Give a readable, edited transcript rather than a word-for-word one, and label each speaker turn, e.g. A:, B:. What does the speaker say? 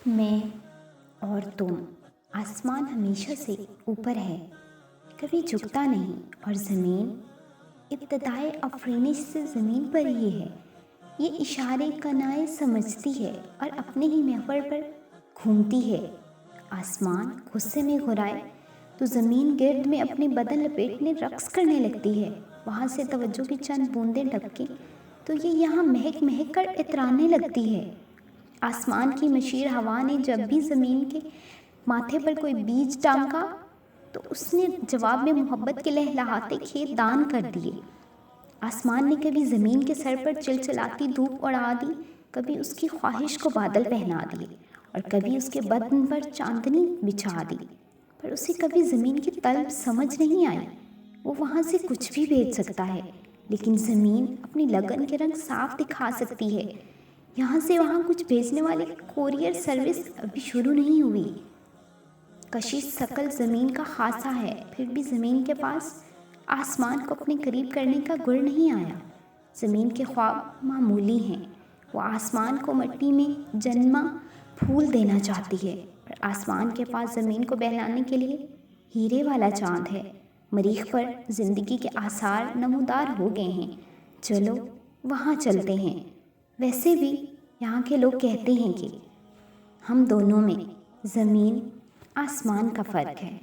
A: میں اور تم، آسمان ہمیشہ سے اوپر ہے، کبھی جھکتا نہیں، اور زمین ابتدائے آفرینش سے زمین پر ہی ہے۔ یہ اشارے کنائے سمجھتی ہے اور اپنے ہی محور پر گھومتی ہے۔ آسمان غصے میں گھرائے تو زمین گرد میں اپنے بدن لپیٹنے رقص کرنے لگتی ہے۔ وہاں سے توجہ کی چند بوندیں ڈھکیں تو یہ یہاں مہک مہک کر اترانے لگتی ہے۔ آسمان کی مشیر ہوا نے جب بھی زمین کے ماتھے پر کوئی بیج ٹانکا تو اس نے جواب میں محبت کے لہلہاتے کھیت دان کر دیے۔ آسمان نے کبھی زمین کے سر پر چلچلاتی دھوپ اڑا دی، کبھی اس کی خواہش کو بادل پہنا دیے، اور کبھی اس کے بدن پر چاندنی بچھا دی، پر اسے کبھی زمین کی طلب سمجھ نہیں آئی۔ وہ وہاں سے کچھ بھی بھیج سکتا ہے، لیکن زمین اپنی لگن کے رنگ صاف دکھا سکتی ہے۔ یہاں سے وہاں کچھ بھیجنے والی کوریئر سروس ابھی شروع نہیں ہوئی۔ کشش ثقل زمین کا خاصہ ہے، پھر بھی زمین کے پاس آسمان کو اپنے قریب کرنے کا گر نہیں آیا۔ زمین کے خواب معمولی ہیں، وہ آسمان کو مٹی میں جنما پھول دینا چاہتی ہے، پر آسمان کے پاس زمین کو بہلانے کے لیے ہیرے والا چاند ہے۔ مریخ پر زندگی کے آثار نمودار ہو گئے ہیں، چلو وہاں چلتے ہیں۔ ویسے بھی یہاں کے لوگ کہتے ہیں کہ ہم دونوں میں زمین آسمان کا فرق ہے۔